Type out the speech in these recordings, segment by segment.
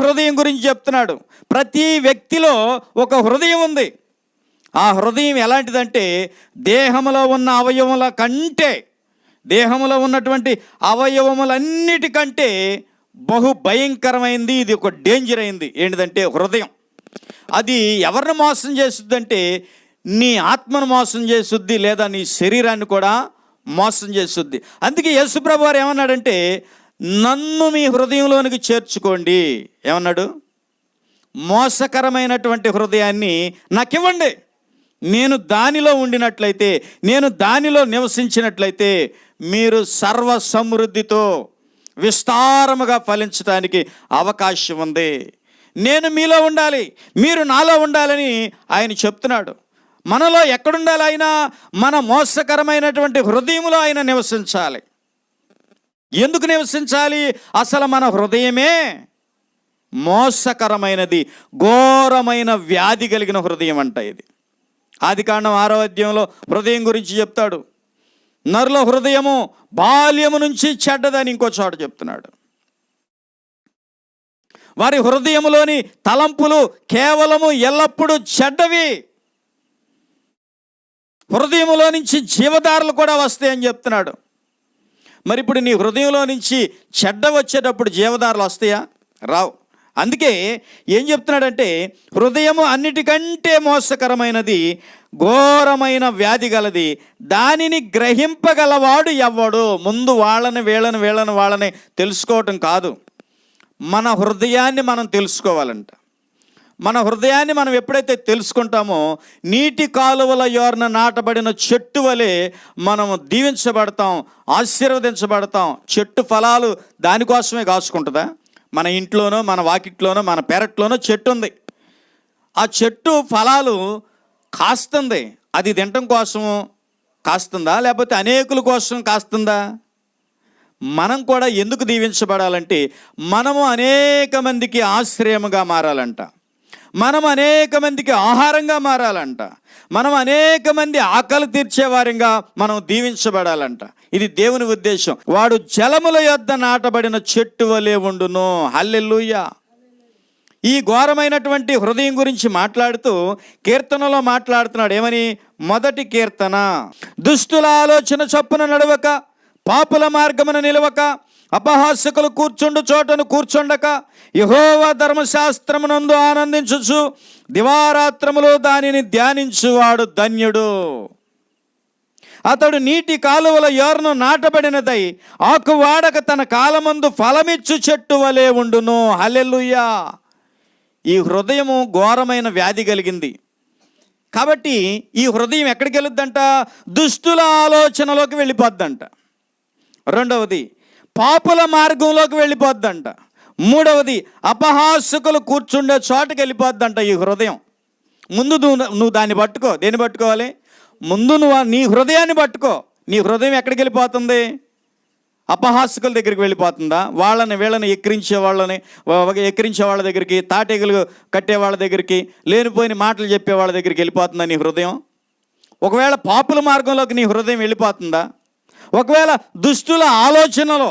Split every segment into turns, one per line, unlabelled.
హృదయం గురించి చెప్తున్నాడు. ప్రతి వ్యక్తిలో ఒక హృదయం ఉంది. ఆ హృదయం ఎలాంటిదంటే దేహంలో ఉన్న అవయవముల కంటే, దేహంలో ఉన్నటువంటి అవయవములన్నిటికంటే బహు భయంకరమైంది. ఇది ఒక డేంజర్ అయింది. ఏంటిదంటే హృదయం. అది ఎవరిని మోసం చేస్తుందంటే నీ ఆత్మను మోసం చేస్తుంది, లేదా నీ శరీరాన్ని కూడా మోసం చేస్తుంది. అందుకే యేసుప్రభు వారు ఏమన్నాడంటే నన్ను మీ హృదయంలోనికి చేర్చుకోండి. ఏమన్నాడు? మోసకరమైనటువంటి హృదయాన్ని నాకు ఇవ్వండి. నేను దానిలో ఉండినట్లయితే, నేను దానిలో నివసించినట్లయితే మీరు సర్వ సమృద్ధితో విస్తారముగా ఫలించడానికి అవకాశం ఉంది. నేను మీలో ఉండాలి, మీరు నాలో ఉండాలని ఆయన చెప్తున్నాడు. మనలో ఎక్కడుండాలి ఆయన? మన మోసకరమైనటువంటి హృదయంలో ఆయన నివసించాలి. ఎందుకు నివసించాలి? అసలు మన హృదయమే మోసకరమైనది, ఘోరమైన వ్యాధి కలిగిన హృదయం అంట ఇది. ఆదికాండం 6వ అధ్యాయంలో హృదయం గురించి చెప్తాడు. నరుల హృదయము బాల్యము నుంచి చెడ్డదని ఇంకో చోట చెప్తున్నాడు. వారి హృదయములోని తలంపులు కేవలము ఎల్లప్పుడూ చెడ్డవి. హృదయములో నుంచి జీవధారలు కూడా వస్తాయని చెప్తున్నాడు. మరి ఇప్పుడు నీ హృదయంలో నుంచి చెడ్డ వచ్చేటప్పుడు జీవధారలు వస్తాయా? రావు. అందుకే ఏం చెప్తున్నాడంటే హృదయము అన్నిటికంటే మోసకరమైనది, ఘోరమైన వ్యాధి గలది, దానిని గ్రహింపగలవాడు ఎవ్వడు. ముందు వాళ్ళని తెలుసుకోవటం కాదు, మన హృదయాన్ని మనం తెలుసుకోవాలంట. మన హృదయాన్ని మనం ఎప్పుడైతే తెలుసుకుంటామో నీటి కాలువల యోరన నాటబడిన చెట్టు వలె మనం దీవించబడతాం, ఆశీర్వదించబడతాం. చెట్టు ఫలాలు దానికోసమే కాసుకుంటుందా? మన ఇంట్లోనో, మన వాకిట్లోనో, మన పెరట్లోనో చెట్టు ఉంది. ఆ చెట్టు ఫలాలు కాస్తుంది. అది తినటం కోసం కాస్తుందా, లేకపోతే అనేకుల కోసం కాస్తుందా? మనం కూడా ఎందుకు దీవించబడాలంటే మనము అనేక మందికి ఆశ్రయముగా మారాలంట, మనం అనేక మందికి ఆహారంగా మారాలంట, మనం అనేక మంది ఆకలి తీర్చేవారంగా మనం దీవించబడాలంట. ఇది దేవుని ఉద్దేశం. వాడు జలముల యొద్ద నాటబడిన చెట్టు వలె ఉండును. హల్లెలూయా. ఈ ఘోరమైనటువంటి హృదయం గురించి మాట్లాడుతూ కీర్తనలో మాట్లాడుతున్నాడు. ఏమని? మొదటి కీర్తన, దుష్టుల ఆలోచన చొప్పున నడవక, పాపుల మార్గమున నిలవక, అపహాస్యకులు కూర్చుండు చోటను కూర్చుండక, యెహోవా ధర్మశాస్త్రమునందు ఆనందించుచు దివారాత్రములో దానిని ధ్యానించువాడు ధన్యుడు. అతడు నీటి కాలువల యోరను నాటబడినదై ఆకు వాడక తన కాలమందు ఫలమిచ్చు చెట్టు వలె ఉండును. హల్లెలూయా. ఈ హృదయము ఘోరమైన వ్యాధి కలిగింది. కాబట్టి ఈ హృదయం ఎక్కడికి వెళ్ళొద్దంట? దుష్టుల ఆలోచనలోకి వెళ్ళిపోద్దంట. రెండవది పాపుల మార్గంలోకి వెళ్ళిపోద్దంట. మూడవది అపహాస్యకులు కూర్చుండే చోటకి వెళ్ళిపోద్దంట ఈ హృదయం. ముందు నువ్వు దాన్ని పట్టుకో. దేన్ని పట్టుకోవాలి? ముందు నువ్వు నీ హృదయాన్ని పట్టుకో. నీ హృదయం ఎక్కడికి వెళ్ళిపోతుంది? అపహాస్యకుల దగ్గరికి వెళ్ళిపోతుందా? వీళ్ళని ఎక్కిరించే వాళ్ళ దగ్గరికి, తాటేగులు కట్టే వాళ్ళ దగ్గరికి, లేనిపోయిన మాటలు చెప్పే వాళ్ళ దగ్గరికి వెళ్ళిపోతుందా నీ హృదయం? ఒకవేళ పాపుల మార్గంలోకి నీ హృదయం వెళ్ళిపోతుందా? ఒకవేళ దుష్టుల ఆలోచనలో,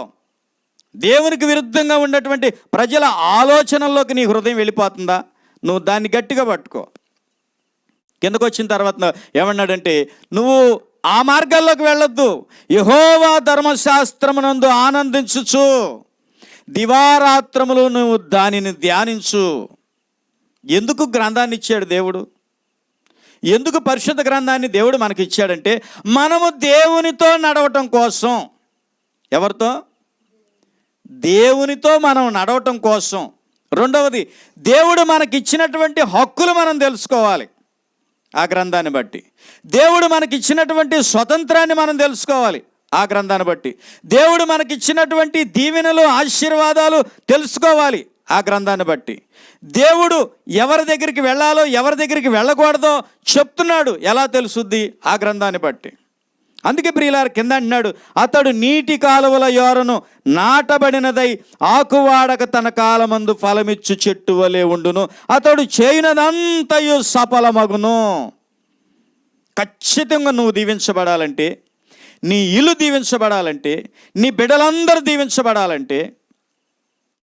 దేవునికి విరుద్ధంగా ఉన్నటువంటి ప్రజల ఆలోచనల్లోకి నీ హృదయం వెళ్ళిపోతుందా? నువ్వు దాన్ని గట్టిగా పట్టుకో. కిందకు వచ్చిన తర్వాత ఏమన్నాడంటే నువ్వు ఆ మార్గాల్లోకి వెళ్ళొద్దు. యెహోవా ధర్మశాస్త్రమునందు ఆనందించుచు దివారాత్రములు నువ్వు దానిని ధ్యానించు. ఎందుకు గ్రంథాన్ని ఇచ్చాడు దేవుడు? ఎందుకు పరిశుద్ధ గ్రంథాన్ని దేవుడు మనకి ఇచ్చాడంటే మనము దేవునితో నడవటం కోసం. ఎవరితో? దేవునితో మనం నడవటం కోసం. రెండవది, దేవుడు మనకిచ్చినటువంటి హక్కులు మనం తెలుసుకోవాలి. ఆ గ్రంథాన్ని బట్టి దేవుడు మనకిచ్చినటువంటి స్వతంత్రాన్ని మనం తెలుసుకోవాలి. ఆ గ్రంథాన్ని బట్టి దేవుడు మనకిచ్చినటువంటి దీవెనలు, ఆశీర్వాదాలు తెలుసుకోవాలి. ఆ గ్రంథాన్ని బట్టి దేవుడు ఎవరి దగ్గరికి వెళ్ళాలో, ఎవరి దగ్గరికి వెళ్ళకూడదో చెప్తున్నాడు. ఎలా తెలుసుద్ది? ఆ గ్రంథాన్ని బట్టి. అందుకే ప్రియులారా కింద అంటున్నాడు, అతడు నీటి కాలువల యోరను నాటబడినదై ఆకువాడక తన కాలమందు ఫలమిచ్చు చెట్టు వలె ఉండును. అతడు చేయనదంతయు సఫలమగును. ఖచ్చితంగా నువ్వు దీవించబడాలంటే, నీ ఇల్లు దీవించబడాలంటే, నీ బిడ్డలందరూ దీవించబడాలంటే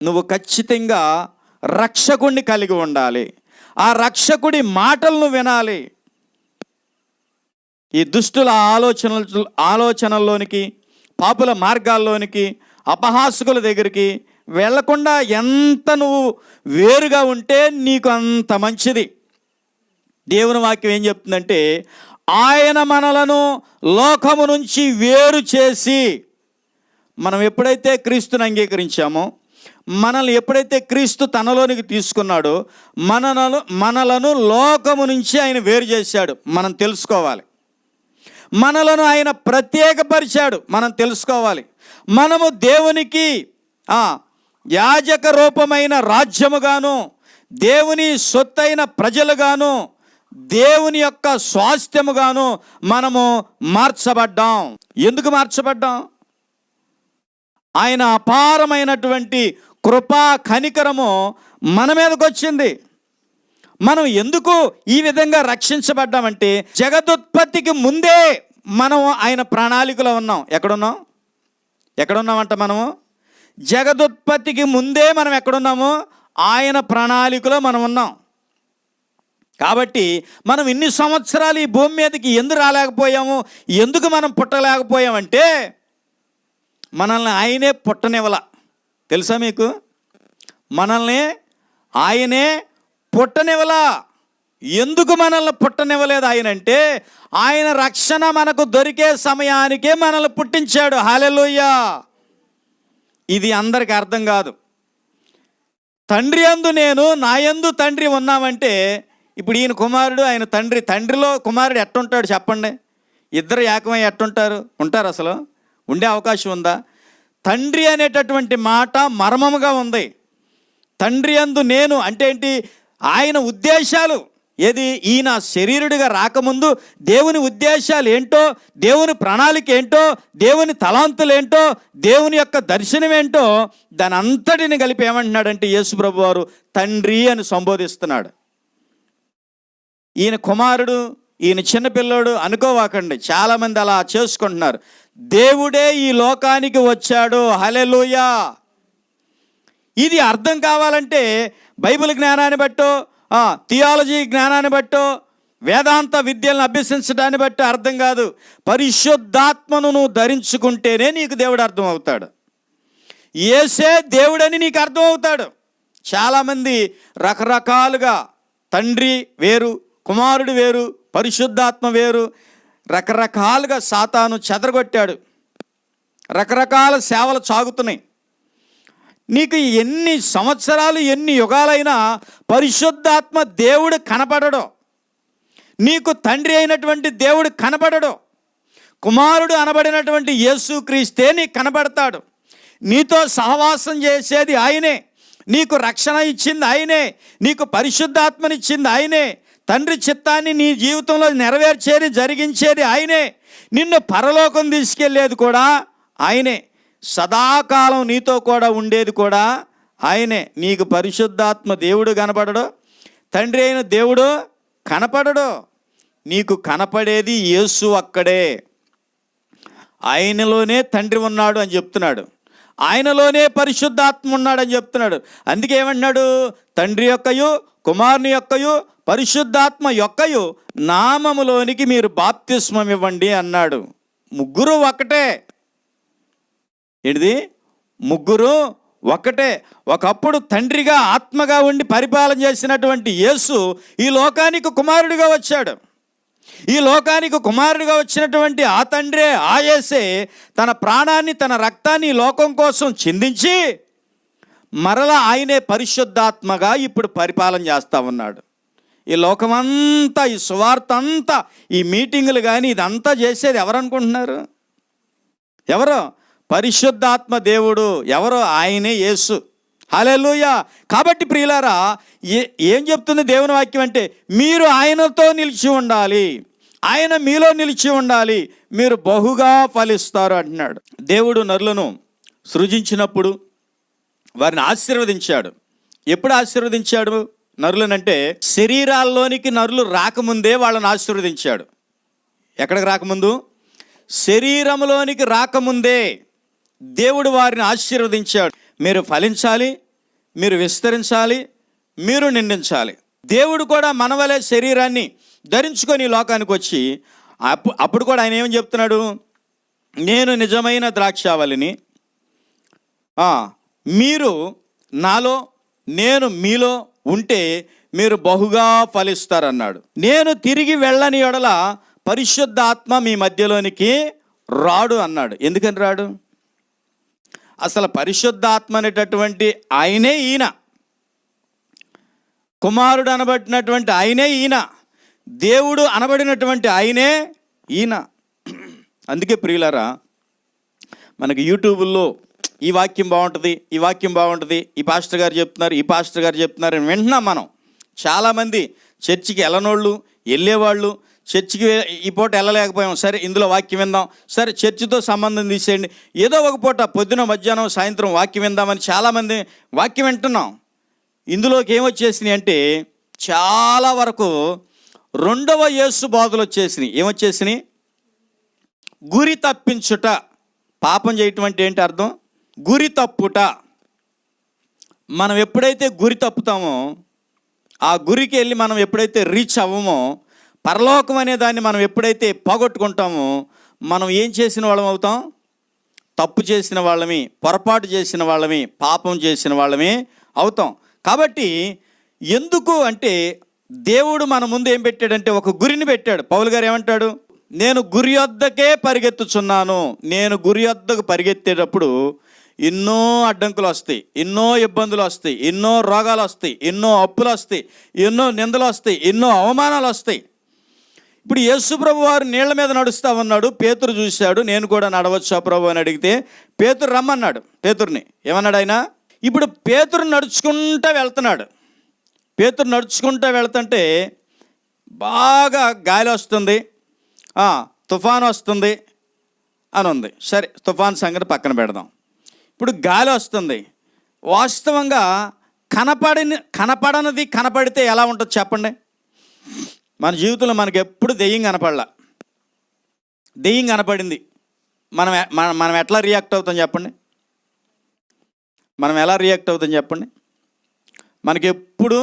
నువ్వు ఖచ్చితంగా రక్షకుడిని కలిగి ఉండాలి. ఆ రక్షకుడి మాటలను వినాలి. ఈ దుష్టుల ఆలోచనల్లోనికి, పాపుల మార్గాల్లోనికి, అపహాసకుల దగ్గరికి వెళ్లకుండా ఎంత నువ్వు వేరుగా ఉంటే నీకు అంత మంచిది. దేవుని వాక్యం ఏం చెప్తుందంటే, ఆయన మనలను లోకము నుంచి వేరు చేసి, మనం ఎప్పుడైతే క్రీస్తుని అంగీకరించామో, మనల్ని ఎప్పుడైతే క్రీస్తు తనలోనికి తీసుకున్నాడో, మనలను లోకము నుంచి ఆయన వేరు చేశాడు. మనం తెలుసుకోవాలి. మనలను ఆయన ప్రత్యేకపరిచాడు. మనం తెలుసుకోవాలి. మనము దేవునికి యాజక రూపమైన రాజ్యముగాను, దేవుని సొత్తైన ప్రజలుగాను, దేవుని యొక్క స్వాస్థ్యముగాను మనము మార్చబడ్డాం. ఎందుకు మార్చబడ్డాం? ఆయన అపారమైనటువంటి కృపా కనికరము మన మీదకి వచ్చింది. మనం ఎందుకు ఈ విధంగా రక్షించబడ్డామంటే, జగదుత్పత్తికి ముందే మనం ఆయన ప్రణాళికలో ఉన్నాం. ఎక్కడున్నామంట మనము? జగదుత్పత్తికి ముందే మనం ఎక్కడున్నాము? ఆయన ప్రణాళికలో మనం ఉన్నాం. కాబట్టి మనం ఇన్ని సంవత్సరాలు ఈ భూమి మీదకి ఎందుకు రాలేకపోయాము, ఎందుకు మనం పుట్టలేకపోయామంటే, మనల్ని ఆయనే పుట్టనివ్వల. తెలుసా మీకు? మనల్ని ఆయనే పుట్టనివ్వల. ఎందుకు మనల్ని పుట్టనివ్వలేదు ఆయన అంటే, ఆయన రక్షణ మనకు దొరికే సమయానికే మనల్ని పుట్టించాడు. హల్లెలూయా. ఇది అందరికి అర్థం కాదు. తండ్రి యందు నేను, నా యందు తండ్రి ఉన్నామంటే, ఇప్పుడు ఈయన కుమారుడు, ఆయన తండ్రి, తండ్రిలో కుమారుడు ఎట్టుంటాడు చెప్పండి? ఇద్దరు ఏకమై ఎట్టుంటారు? ఉంటారు? అసలు ఉండే అవకాశం ఉందా? తండ్రి అనేటటువంటి మాట మర్మముగా ఉంది. తండ్రి యందు నేను అంటే ఏంటి? ఆయన ఉద్దేశాలు ఏది? ఈయన శరీరుడిగా రాకముందు దేవుని ఉద్దేశాలు ఏంటో, దేవుని ప్రణాళిక ఏంటో, దేవుని తలాంతులు ఏంటో, దేవుని యొక్క దర్శనం ఏంటో, దాని అంతటిని కలిపి ఏమంటున్నాడంటే యేసు ప్రభు వారు తండ్రి అని సంబోధిస్తున్నాడు. ఈయన కుమారుడు, ఈయన చిన్నపిల్లోడు అనుకోవాకండి. చాలామంది అలా చేసుకుంటున్నారు. దేవుడే ఈ లోకానికి వచ్చాడు. హల్లెలూయా. ఇది అర్థం కావాలంటే బైబిల్ జ్ఞానాన్ని బట్టో, థియాలజీ జ్ఞానాన్ని బట్టో, వేదాంత విద్యలను అభ్యసించడాన్ని బట్టి అర్థం కాదు. పరిశుద్ధాత్మను నువ్వు ధరించుకుంటేనే నీకు దేవుడు అర్థమవుతాడు. యేసే దేవుడని నీకు అర్థమవుతాడు. చాలామంది రకరకాలుగా తండ్రి వేరు, కుమారుడు వేరు, పరిశుద్ధాత్మ వేరు, రకరకాలుగా సాతాను చెదరగొట్టాడు. రకరకాల సేవలు సాగుతున్నాయి. నీకు ఎన్ని సంవత్సరాలు, ఎన్ని యుగాలైనా పరిశుద్ధాత్మ దేవుడు కనపడడు. నీకు తండ్రి అయినటువంటి దేవుడు కనపడడు. కుమారుడు అనబడినటువంటి యేసుక్రీస్తే నీకు కనపడతాడు. నీతో సహవాసం చేసేది ఆయనే. నీకు రక్షణ ఇచ్చింది ఆయనే. నీకు పరిశుద్ధాత్మనిచ్చింది ఆయనే. తండ్రి చిత్తాన్ని నీ జీవితంలో నెరవేర్చేది, జరిగించేది ఆయనే. నిన్ను పరలోకం తీసుకెళ్ళేది కూడా ఆయనే. సదాకాలం నీతో కూడా ఉండేది కూడా ఆయనే. నీకు పరిశుద్ధాత్మ దేవుడు కనపడడు, తండ్రి అయిన దేవుడు కనపడడు. నీకు కనపడేది యేసు ఒక్కడే. ఆయనలోనే తండ్రి ఉన్నాడు అని చెప్తున్నాడు. ఆయనలోనే పరిశుద్ధాత్మ ఉన్నాడని చెప్తున్నాడు. అందుకే ఏమన్నాడు? తండ్రి యొక్కయు, కుమారుని యొక్కయు, పరిశుద్ధాత్మ యొక్కయు నామములోనికి మీరు బాప్తిస్మం ఇవ్వండి అన్నాడు. ముగ్గురు ఒకటే. ఏంటిది? ముగ్గురు ఒకటే. ఒకప్పుడు తండ్రిగా, ఆత్మగా ఉండి పరిపాలన చేసినటువంటి యేసు ఈ లోకానికి కుమారుడిగా వచ్చాడు. ఈ లోకానికి కుమారుడిగా వచ్చినటువంటి ఆ తండ్రే, ఆ యేసే తన ప్రాణాన్ని, తన రక్తాన్ని లోకం కోసం చిందించి మరలా ఆయనే పరిశుద్ధాత్మగా ఇప్పుడు పరిపాలన చేస్తూ ఉన్నాడు. ఈ లోకమంతా, ఈ సువార్త అంతా, ఈ మీటింగులు కానీ ఇదంతా చేసేది ఎవరు అనుకుంటున్నారు? ఎవరో? పరిశుద్ధాత్మ దేవుడు. ఎవరో? ఆయనే యేసు. హల్లెలూయా. కాబట్టి ప్రియులారా, ఏం చెప్తుంది దేవుని వాక్యం అంటే, మీరు ఆయనతో నిలిచి ఉండాలి, ఆయన మీలో నిలిచి ఉండాలి, మీరు బహుగా ఫలిస్తారు అంటున్నాడు. దేవుడు నరులను సృజించినప్పుడు వారిని ఆశీర్వదించాడు. ఎప్పుడు ఆశీర్వదించాడు నరులనంటే, శరీరాల్లోనికి నరులు రాకముందే వాళ్ళని ఆశీర్వదించాడు. ఎక్కడికి రాకముందు? శరీరంలోనికి రాకముందే దేవుడు వారిని ఆశీర్వదించాడు. మీరు ఫలించాలి, మీరు విస్తరించాలి, మీరు నిండించాలి. దేవుడు కూడా మన వలె శరీరాన్ని ధరించుకొని ఈ లోకానికి వచ్చి అప్పుడు కూడా ఆయన ఏమని చెప్తున్నాడు? నేను నిజమైన ద్రాక్షావళిని, మీరు నాలో నేను మీలో ఉంటే మీరు బహుగా ఫలిస్తారన్నాడు. నేను తిరిగి వెళ్ళని యెడల పరిశుద్ధ ఆత్మ మీ మధ్యలోనికి రాడు అన్నాడు. ఎందుకని రాడు? అసలు పరిశుద్ధ ఆత్మ అనేటటువంటి ఆయనే ఈయన, కుమారుడు అనబడినటువంటి ఆయనే ఈయన, దేవుడు అనబడినటువంటి ఆయనే ఈయన. అందుకే ప్రియులారా, మనకి యూట్యూబుల్లో ఈ వాక్యం బాగుంటుంది, ఈ వాక్యం బాగుంటుంది, ఈ పాస్టర్ గారు చెప్తున్నారు, ఈ పాస్టర్ గారు చెప్తున్నారు అని వింటున్నాం మనం. చాలామంది చర్చికి వెళ్ళనోళ్ళు, వెళ్ళేవాళ్ళు, చర్చికి ఈ పూట వెళ్ళలేకపోయాం, సరే ఇందులో వాక్యం విందాం, సరే చర్చితో సంబంధం తీసేయండి, ఏదో ఒక పూట పొద్దున మధ్యాహ్నం సాయంత్రం వాక్యం విందామని చాలామంది వాక్యం వింటున్నాం. ఇందులోకి ఏమొచ్చేసినాయి అంటే చాలా వరకు రెండవ యేసు బోధలు వచ్చేసినాయి. ఏమొచ్చేసినాయి? గురి తప్పించుట. పాపం చేయటం అంటే ఏంటి అర్థం? గురి తప్పుట. మనం ఎప్పుడైతే గురి తప్పుతామో, ఆ గురికి వెళ్ళి మనం ఎప్పుడైతే రీచ్ అవ్వమో, పరలోకం అనే దాన్ని మనం ఎప్పుడైతే పోగొట్టుకుంటామో, మనం ఏం చేసిన వాళ్ళం అవుతాం? తప్పు చేసిన వాళ్ళమి, పొరపాటు చేసిన వాళ్ళమి, పాపం చేసిన వాళ్ళమి అవుతాం. కాబట్టి ఎందుకు అంటే దేవుడు మన ముందు ఏం పెట్టాడంటే ఒక గురిని పెట్టాడు. పౌలు గారు ఏమంటాడు? నేను గురి వద్దకే పరిగెత్తుచున్నాను. నేను గురి వద్దకు పరిగెత్తేటప్పుడు ఎన్నో అడ్డంకులు వస్తాయి, ఎన్నో ఇబ్బందులు వస్తాయి, ఎన్నో రోగాలు వస్తాయి, ఎన్నో అప్పులు వస్తాయి, ఎన్నో నిందలు వస్తాయి, ఎన్నో అవమానాలు వస్తాయి. ఇప్పుడు యేసు ప్రభు వారు నీళ్ల మీద నడుస్తూ ఉన్నాడు. పేతురు చూశాడు, నేను కూడా నడవచ్చా ప్రభు అని అడిగితే పేతురు రమ్మన్నాడు. పేతురుని ఏమన్నాడు ఆయన? ఇప్పుడు పేతురు నడుచుకుంటూ వెళ్తున్నాడు. పేతురు నడుచుకుంటూ వెళ్తుంటే బాగా గాలి వస్తుంది, తుఫాను వస్తుంది అని ఉంది. సరే, తుఫాను సంగతి పక్కన పెడదాం. ఇప్పుడు గాలి వస్తుంది. వాస్తవంగా కనపడనిది కనపడితే ఎలా ఉంటుంది చెప్పండి? మన జీవితంలో మనకి ఎప్పుడు దెయ్యం కనపడలా. దెయ్యం కనపడింది, మనం ఎట్లా రియాక్ట్ అవుతాం చెప్పండి? మనం ఎలా రియాక్ట్ అవుతాం చెప్పండి? మనకి ఎప్పుడు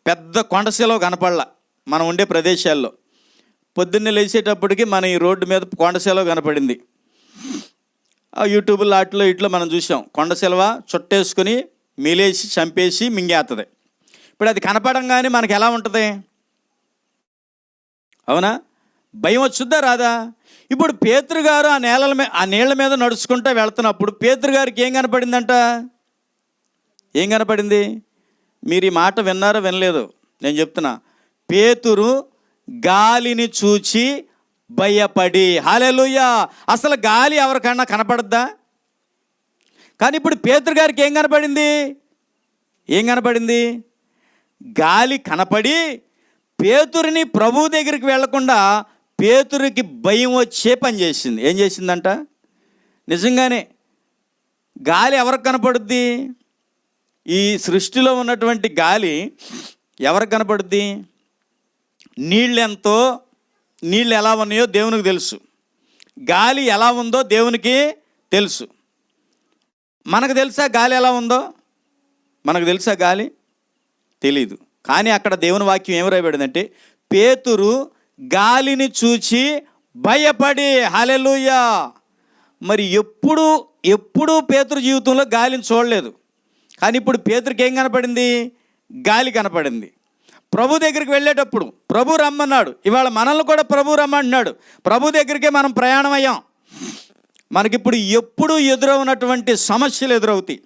పెద్ద కొండశిల కనపడలా మనం ఉండే ప్రదేశాల్లో. పొద్దున్నే లేచేటప్పటికి మన ఈ రోడ్డు మీద కొండశిల కనపడింది. ఆ యూట్యూబ్లో వాటిలో ఇట్లో మనం చూసాం, కొండశిలవ చుట్టేసుకుని మీలేసి చంపేసి మింగేస్తుంది. ఇప్పుడు అది కనపడంగానే మనకి ఎలా ఉంటుంది? అవునా? భయం వచ్చుద్దా రాదా? ఇప్పుడు పేతురు గారు ఆ నీళ్ళ మీద నడుచుకుంటూ వెళ్తున్నప్పుడు పేతురు గారికి ఏం కనపడిందంట? ఏం కనపడింది? మీరు ఈ మాట విన్నారో వినలేదు నేను చెప్తున్నా. పేతురు గాలిని చూచి భయపడి. హల్లెలూయా! అసలు గాలి ఎవరికన్నా కనపడద్దా? కానీ ఇప్పుడు పేతురు గారికి ఏం కనపడింది? ఏం కనపడింది? గాలి కనపడి పేతురుని ప్రభు దగ్గరికి వెళ్లకుండా పేతురుకి భయం వచ్చే పని చేసింది. ఏం చేసిందంట? నిజంగానే గాలి ఎవరికి కనపడుద్ది? ఈ సృష్టిలో ఉన్నటువంటి గాలి ఎవరికి కనపడుద్ది? నీళ్ళు ఎలా ఉన్నాయో దేవునికి తెలుసు, గాలి ఎలా ఉందో దేవునికి తెలుసు. మనకు తెలుసా గాలి ఎలా ఉందో? మనకు తెలుసా గాలి? తెలీదు. కానీ అక్కడ దేవుని వాక్యం ఏమి రాయబడిందంటే పేతురు గాలిని చూచి భయపడి. హల్లెలూయా! మరి ఎప్పుడు పేతురు జీవితంలో గాలిని చూడలేదు. కానీ ఇప్పుడు పేతురుకి ఏం కనపడింది? గాలి కనపడింది. ప్రభు దగ్గరికి వెళ్ళేటప్పుడు ప్రభు రమ్మన్నాడు. ఇవాళ మనల్ని కూడా ప్రభు రమ్మంటున్నాడు. ప్రభు దగ్గరికే మనం ప్రయాణం అయ్యాం. మనకిప్పుడు ఎప్పుడు ఎదురవునటువంటి సమస్యలు ఎదురవుతాయి.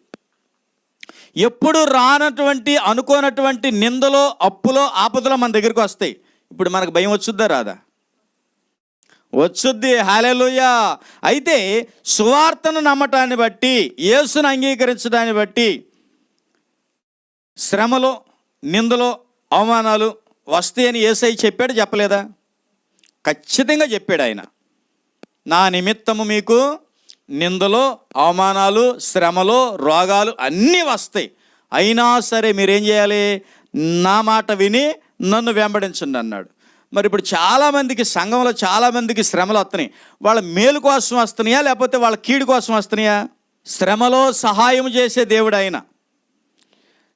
ఎప్పుడు రానటువంటి అనుకోనటువంటి నిందలో, అప్పులో, ఆపదలో మన దగ్గరికి వస్తాయి. ఇప్పుడు మనకు భయం వచ్చుద్దా రాదా? వచ్చుద్ది. హల్లెలూయా! అయితే సువార్తను నమ్మటాన్ని బట్టి, యేసును అంగీకరించడాన్ని బట్టి శ్రమలో, నిందలో, అవమానాలు వస్తాయని యేసయ్య చెప్పాడు, చెప్పలేదా? ఖచ్చితంగా చెప్పాడు ఆయన. నా నిమిత్తము మీకు నిందలో, అవమానాలు, శ్రమలో, రోగాలు అన్నీ వస్తాయి. అయినా సరే మీరేం చేయాలి? నా మాట విని నన్ను వెంబడించండి అన్నాడు. మరి ఇప్పుడు చాలామందికి, సంఘంలో చాలామందికి శ్రమలు వస్తున్నాయి. వాళ్ళ మేలు కోసం వస్తున్నాయా లేకపోతే వాళ్ళ కీడు కోసం వస్తున్నాయా? శ్రమలో సహాయం చేసే దేవుడు ఆయన.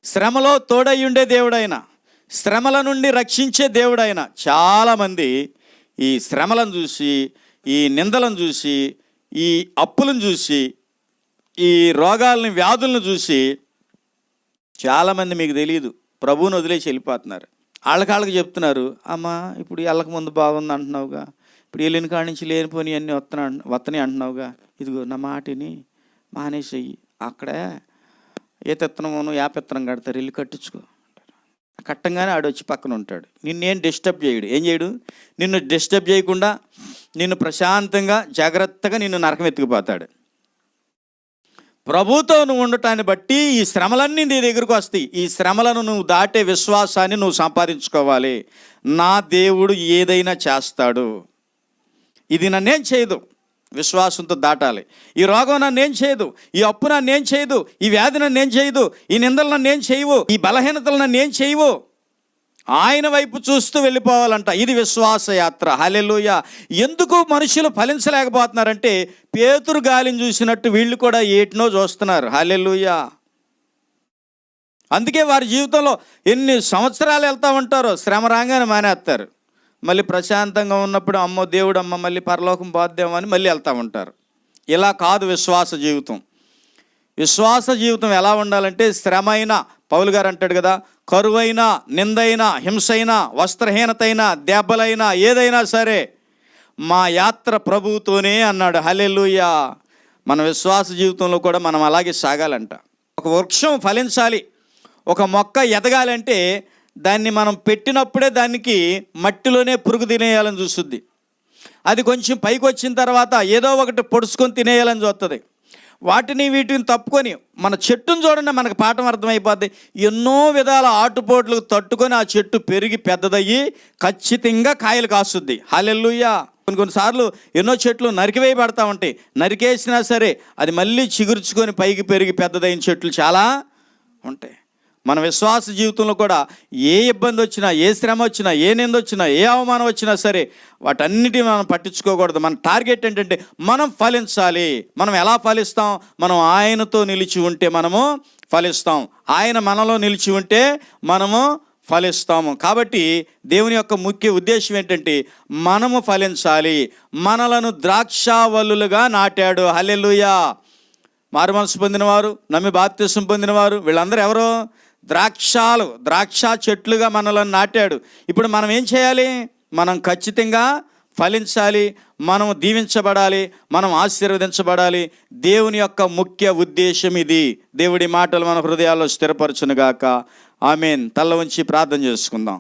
శ్రమలో తోడై ఉండే దేవుడైన, శ్రమల నుండి రక్షించే దేవుడైన చాలామంది ఈ శ్రమలను చూసి, ఈ నిందలను చూసి, ఈ అప్పులను చూసి, ఈ రోగాలని వ్యాధులను చూసి చాలామంది మీకు తెలియదు ప్రభువుని వదిలేసి వెళ్ళిపోతున్నారు. వాళ్ళకి చెప్తున్నారు, అమ్మా ఇప్పుడు వెళ్ళక ముందు బాగుంది అంటున్నావుగా, ఇప్పుడు వెళ్ళిన కాడి నుంచి లేనిపోని అన్నీ వత్తని అంటున్నావుగా, ఇదిగో నా మాటిని మానేసేయి, అక్కడే ఏ తెత్తనమోను యాపెత్తనం కడతారు, ఇల్లు కట్టించుకో. కట్టంగానే ఆడొచ్చి పక్కన ఉంటాడు, నిన్నేం డిస్టర్బ్ చేయడు. ఏం చేయడు? నిన్ను డిస్టర్బ్ చేయకుండా నిన్ను ప్రశాంతంగా జాగ్రత్తగా నిన్ను నరకం ఎత్తుకుపోతాడు. ప్రభుతో నువ్వు ఉండటాన్ని బట్టి ఈ శ్రమలన్నీ నీ దగ్గరకు వస్తాయి. ఈ శ్రమలను నువ్వు దాటే విశ్వాసాన్ని నువ్వు సంపాదించుకోవాలి. నా దేవుడు ఏదైనా చేస్తాడు, ఇది నన్నేం చేయదు, విశ్వాసంతో దాటాలి. ఈ రోగం నన్నేం చేయదు, ఈ అప్పు నన్నేం చేయదు, ఈ వ్యాధి నన్నేం చేయదు, ఈ నిందలు నన్నేం చేయవు, ఈ బలహీనతలు నన్నేం చేయవు. ఆయన వైపు చూస్తూ వెళ్ళిపోవాలంట. ఇది విశ్వాస యాత్ర. హల్లెలూయా. ఎందుకు మనుషులు ఫలించలేకపోతున్నారంటే పేతురు గాలిని చూసినట్టు వీళ్ళు కూడా ఏటినో చూస్తున్నారు. హల్లెలూయా. అందుకే వారి జీవితంలో ఎన్ని సంవత్సరాలు వెళ్తూ ఉంటారో శ్రమ రాగానే మానేస్తారు. మళ్ళీ ప్రశాంతంగా ఉన్నప్పుడు అమ్మో దేవుడు అమ్మ మళ్ళీ పరలోకం పోద్దామని అని మళ్ళీ వెళ్తూ ఉంటారు. ఇలా కాదు విశ్వాస జీవితం. విశ్వాస జీవితం ఎలా ఉండాలంటే శ్రమైన, పౌలు గారు అంటాడు కదా, కరువైనా, నిందైనా, హింసైనా, వస్త్రహీనతైనా, దెబ్బలైనా, ఏదైనా సరే మా యాత్ర ప్రభువుతోనే అన్నాడు. హల్లెలూయా. మన విశ్వాస జీవితంలో కూడా మనం అలాగే సాగాలంట. ఒక వృక్షం ఫలించాలి, ఒక మొక్క ఎదగాలంటే దాన్ని మనం పెట్టినప్పుడే దానికి మట్టిలోనే పురుగు తినేయాలని చూస్తుంది. అది కొంచెం పైకి వచ్చిన తర్వాత ఏదో ఒకటి పొడుచుకొని తినేయాలని చూస్తుంది. వీటిని తప్పుకొని మన చెట్టును చూడండి, మనకు పాఠం అర్థమైపోద్ది. ఎన్నో విధాల ఆటుపోట్లు తట్టుకొని ఆ చెట్టు పెరిగి పెద్దదయ్యి ఖచ్చితంగా కాయలు కాస్తుంది. హల్లెలూయా. కొన్నిసార్లు ఎన్నో చెట్లు నరికివేయబడతా ఉంటాయి. నరికేసినా సరే అది మళ్ళీ చిగుర్చుకొని పైకి పెరిగి పెద్దదైన చెట్లు చాలా ఉంటాయి. మన విశ్వాస జీవితంలో కూడా ఏ ఇబ్బంది వచ్చినా, ఏ శ్రమ వచ్చినా, ఏ నింద వచ్చినా, ఏ అవమానం వచ్చినా సరే వాటన్నిటిని మనం పట్టించుకోకూడదు. మన టార్గెట్ ఏంటంటే మనం ఫలించాలి. మనం ఎలా ఫలిస్తాం? మనం ఆయనతో నిలిచి ఉంటే మనము ఫలిస్తాం. ఆయన మనలో నిలిచి ఉంటే మనము ఫలిస్తాము. కాబట్టి దేవుని యొక్క ముఖ్య ఉద్దేశం ఏంటంటే మనము ఫలించాలి. మనలను ద్రాక్షావల్లులుగా నాటాడు. హల్లెలూయా. మారు మనసు పొందినవారు, నమ్మి బాప్తిసం పొందినవారు, వీళ్ళందరూ ఎవరు? ద్రాక్ష చెట్లుగా మనలను నాటాడు. ఇప్పుడు మనం ఏం చేయాలి? మనం ఖచ్చితంగా ఫలించాలి, మనం దీవించబడాలి, మనం ఆశీర్వదించబడాలి. దేవుని యొక్క ముఖ్య ఉద్దేశం ఇది. దేవుడి మాటలు మన హృదయాల్లో స్థిరపరచునుగాక. ఆమేన్. తల వంచి ప్రార్థన చేసుకుందాం.